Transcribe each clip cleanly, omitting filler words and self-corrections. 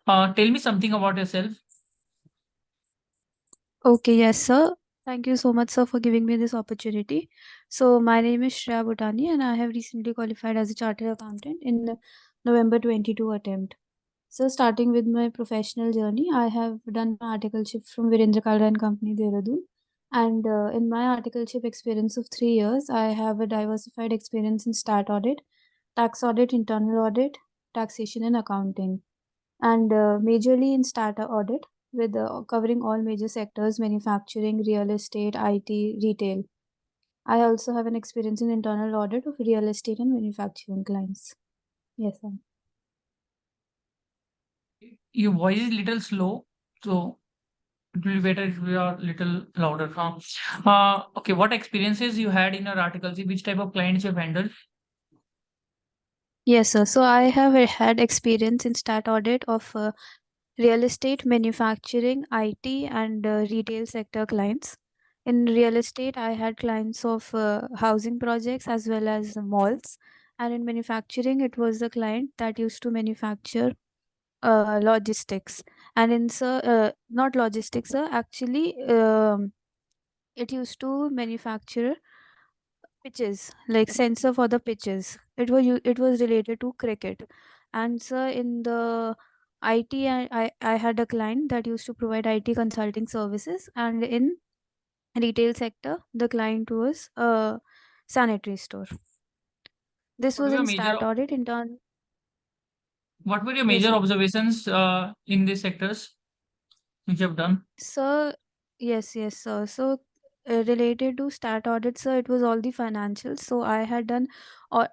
Tell me something about yourself. Okay, yes, sir. Thank you so much, sir, for giving me this opportunity. So, my name is Shreya Bhutani, and I have recently qualified as a chartered accountant in the November 22 attempt. So, starting with my professional journey, I have done my articleship from Virendra Kalra and Company, Dehradun. And in my articleship experience of 3 years, I have a diversified experience in stat audit, tax audit, internal audit, taxation, and accounting, and majorly in starter audit with covering all major sectors: manufacturing, real estate, IT, retail. I also have an experience in internal audit of real estate and manufacturing clients. Yes, sir. Your voice is little slow, so it will be better if you are little louder. Okay, what experiences you had in your articles? Which type of clients you've handled? Yes, sir. So I have had experience in stat audit of real estate, manufacturing, IT, and retail sector clients. In real estate, I had clients of housing projects as well as malls. And in manufacturing, it was the client that used to manufacture logistics. And in sir, not logistics, sir. Actually, it used to manufacture pitches, like sensor for the pitches. It was related to cricket. And sir, in the IT, I had a client that used to provide IT consulting services, and in retail sector, the client was a sanitary store. This What was were your in major start audit in turn. What were your Yes, major sir. observations in these sectors which you have done? So, yes, sir. So, related to stat audit, sir, it was all the financials. So, I had done all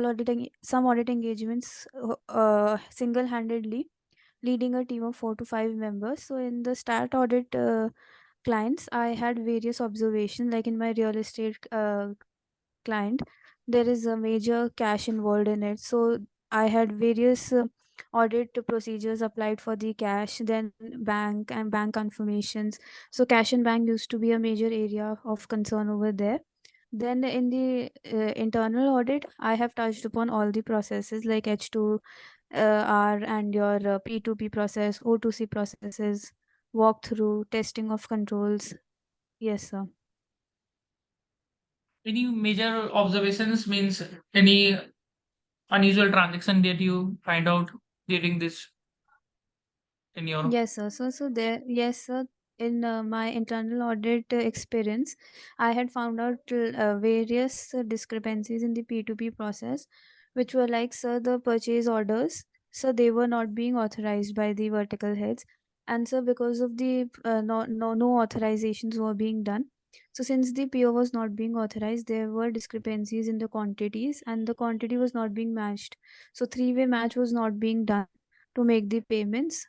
auditing, some audit engagements single-handedly, leading a team of 4 to 5 members. So, in the stat audit clients, I had various observations. Like in my real estate client, there is a major cash involved in it. So I had various audit procedures applied for the cash, then bank and bank confirmations. So cash and bank used to be a major area of concern over there. Then in the internal audit, I have touched upon all the processes like H2 R and your P2P process, O2C processes, walkthrough, testing of controls. Yes, sir. Any major observations means any unusual transaction that you find out during this in your Yes, sir. So there, yes, sir. In my internal audit experience, I had found out various discrepancies in the P2P process, which were like, sir, the purchase orders, so they were not being authorized by the vertical heads, and so because of the no authorizations were being done. So since the PO was not being authorized, there were discrepancies in the quantities, and the quantity was not being matched. So three-way match was not being done to make the payments.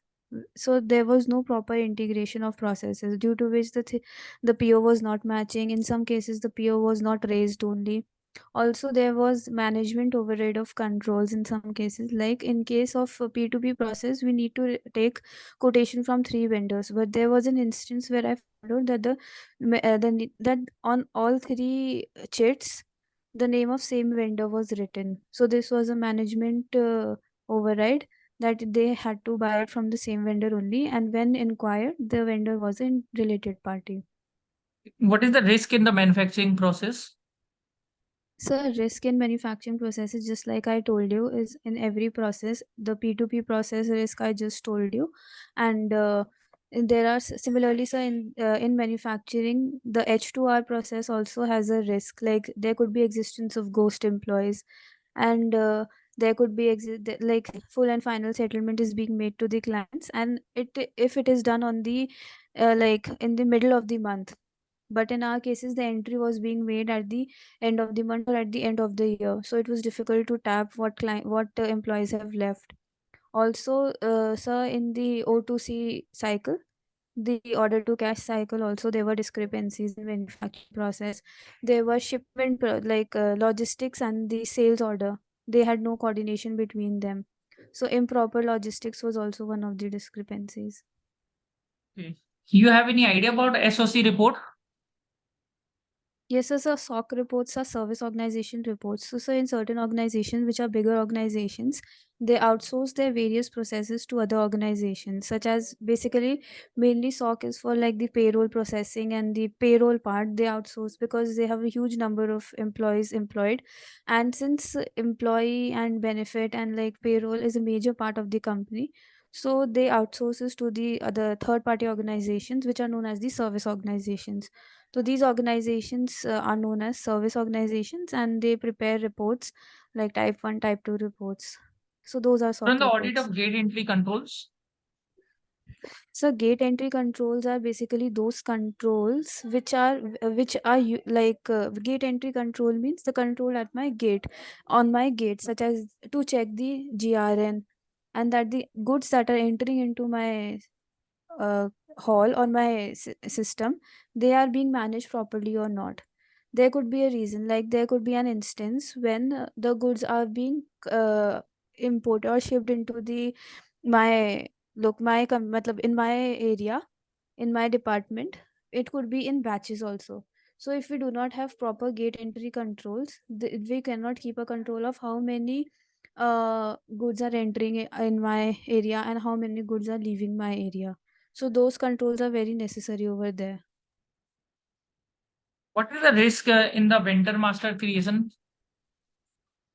So there was no proper integration of processes, due to which the PO was not matching. In some cases, the PO was not raised only. Also, there was management override of controls in some cases. Like in case of P2P process, we need to take quotation from 3 vendors, but there was an instance where I found out that that on all 3 chits, the name of same vendor was written. So this was a management override, that they had to buy it from the same vendor only, and when inquired, the vendor was a related party. what is the risk in the manufacturing process? So risk in manufacturing processes, just like I told you, is in every process. The P2P process risk I just told you, and there are similarly, so in manufacturing, the H2R process also has a risk. Like there could be existence of ghost employees, and there could be like full and final settlement is being made to the clients, and it if it is done on the like in the middle of the month. But in our cases, the entry was being made at the end of the month or at the end of the year, so it was difficult to tap what employees have left. Also, sir, in the O2C cycle, the order to cash cycle, also there were discrepancies in manufacturing process. There were like logistics and the sales order, they had no coordination between them. So improper logistics was also one of the discrepancies. Okay. You have any idea about SOC report? Yes, so SOC reports are service organization reports. So in certain organizations, which are bigger organizations, they outsource their various processes to other organizations, such as basically mainly SOC is for like the payroll processing and the payroll part they outsource because they have a huge number of employees employed. And since employee and benefit and like payroll is a major part of the company, so they outsources to the other third party organizations, which are known as the service organizations. So these organizations are known as service organizations and they prepare reports like type 1, type 2 reports. So those are Run SOC the audit reports. of gate entry controls. So gate entry controls are basically those controls gate entry control means the control at my gate on my gate, such as to check the GRN and that the goods that are entering into my uh, hall or my system, they are being managed properly or not. There could be a reason, like there could be an instance when the goods are being imported or shipped into the my matlab in my area, in my department. It could be in batches also. So if we do not have proper gate entry controls, we cannot keep a control of how many goods are entering in my area and how many goods are leaving my area. So those controls are very necessary over there. What is the risk in the vendor master creation?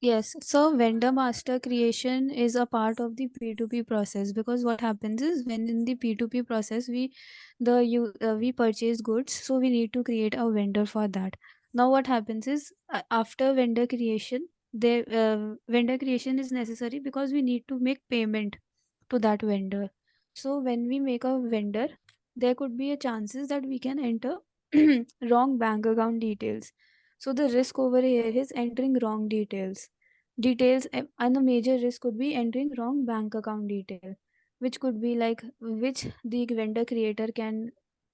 Yes, so vendor master creation is a part of the P2P process because what happens is when in the P2P process we purchase goods, so we need to create a vendor for that. Now what happens is after vendor creation is necessary because we need to make payment to that vendor. So when we make a vendor, there could be a chances that we can enter wrong bank account details. So the risk over here is entering wrong and the major risk could be entering wrong bank account detail, which could be like which the vendor creator can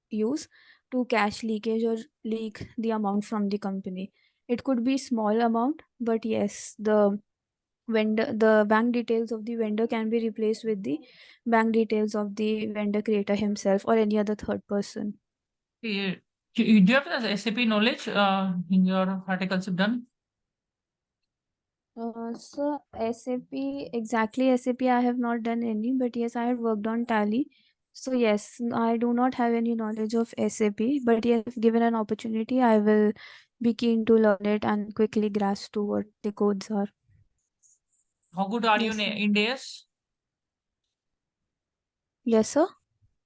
use to cash leakage or leak the amount from the company. It could be small amount, but yes, the bank details of the vendor can be replaced with the bank details of the vendor creator himself or any other third person. Eh, do you have the SAP knowledge in your articles you've done? So SAP, exactly SAP, I have not done any, but yes, I have worked on Tally. So yes, I do not have any knowledge of SAP, but yes, if given an opportunity, I will be keen to learn it and quickly grasp to what the codes are. How good are you Yes, sir. in days? Yes, sir.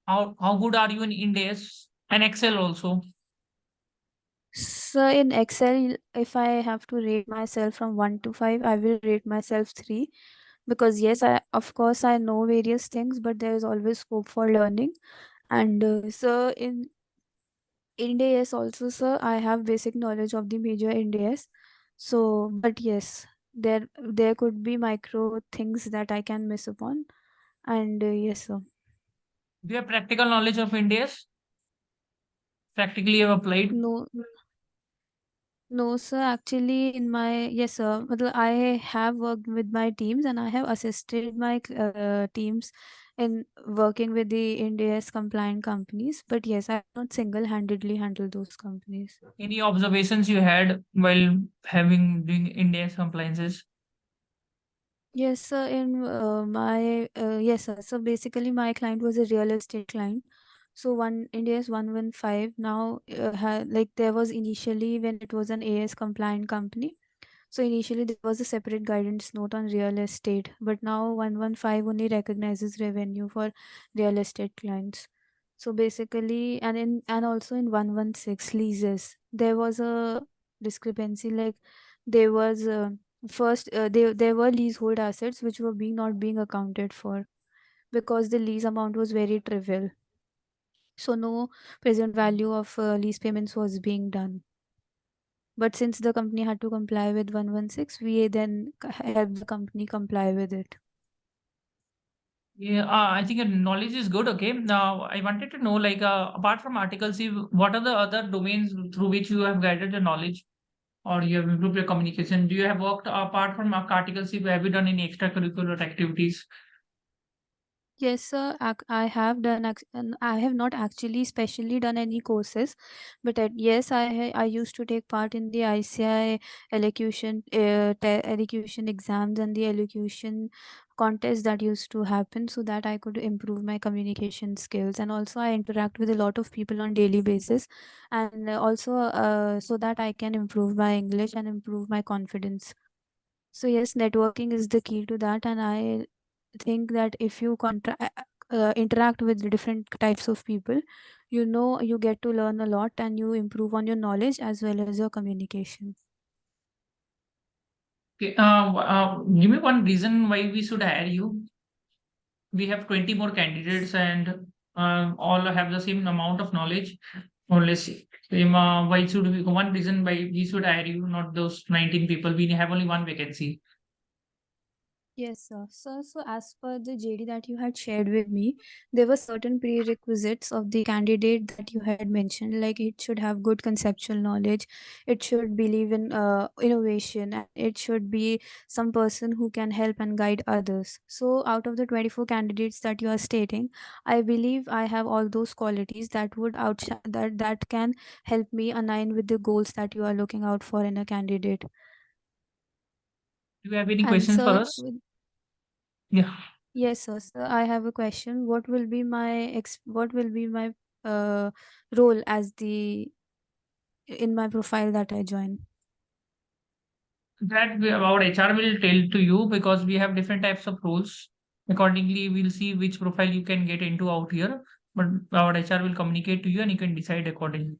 How good are you in days and Excel also? So in Excel, if I have to rate myself from 1 to 5, I will rate myself 3 because yes, I of course I know various things, but there is always scope for learning. And so in NDS also, sir, I have basic knowledge of the major NDS. So, but yes, there could be micro things that I can miss upon. And yes, sir. Do you have practical knowledge of in days? Practically you have applied? No, no, sir. Actually, in my yes, sir. I have worked with my teams and I have assisted my teams in working with the NDS compliant companies. But yes, I have not single-handedly handle those companies. Any observations you had while having doing in days compliances? Yes, sir. Yes, sir. So basically, my client was a real estate client. So one India's 115 now like there was initially when it was an AS compliant company. So initially there was a separate guidance note on real estate, but now 115 only recognizes revenue for real estate clients. So basically, and also in 116 leases, there was a discrepancy. Like there was first there were leasehold assets which were being not being accounted for because the lease amount was very trivial. So no present value of lease payments was being done. But since the company had to comply with 116, we then helped the company comply with it. Yeah, I think your knowledge is good. Okay. Now, I wanted to know, like, apart from articles, what are the other domains through which you have guided your knowledge or you have improved your communication? Do you have worked apart from articles? Have you done any extracurricular activities? Yes, sir. I have done. And I have not actually specially done any courses, but yes, I used to take part in the ICI elocution elocution exams and the elocution contests that used to happen, so that I could improve my communication skills. And also, I interact with a lot of people on daily basis, and also so that I can improve my English and improve my confidence. So yes, networking is the key to that, and I think that if you interact with the different types of people, you get to learn a lot and you improve on your knowledge as well as your communication. Okay, give me one reason why we should hire you. We have 20 more candidates and all have the same amount of knowledge, or less. Same, why should we, one reason why we should hire you, not those 19 people. We have only one vacancy. Yes, sir. So as per the JD that you had shared with me, there were certain prerequisites of the candidate that you had mentioned, like it should have good conceptual knowledge, it should believe in innovation, and it should be some person who can help and guide others. So out of the 24 candidates that you are stating, I believe I have all those qualities that would outshine that can help me align with the goals that you are looking out for in a candidate. Do you have any And questions for sir, us? Yeah. yes, sir. So I have a question. What will be my uh, role as the in my profile that I join? That our HR will tell to you, because we have different types of roles. Accordingly, we'll see which profile you can get into out here. But our HR will communicate to you and you can decide accordingly.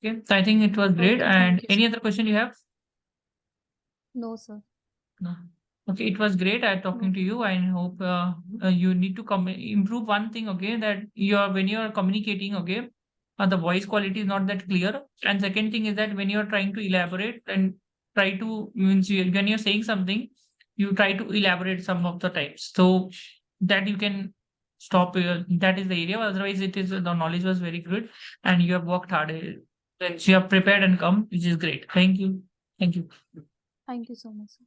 Okay. So I think it was great. Okay, And thank you, any sir. other question you have? No, sir. No. Okay, it was great talking No. to you. I hope you need to improve one thing. Okay, that you are, when you are communicating. Okay, the voice quality is not that clear. And second thing is that when you are trying to elaborate and try to, means when you're saying something, you try to elaborate some of the types, so that you can stop. That is the area. Otherwise, it is the knowledge was very good, and you have worked hard. Then you have prepared and come, which is great. Thank you. Thank you. Thank you so much, sir.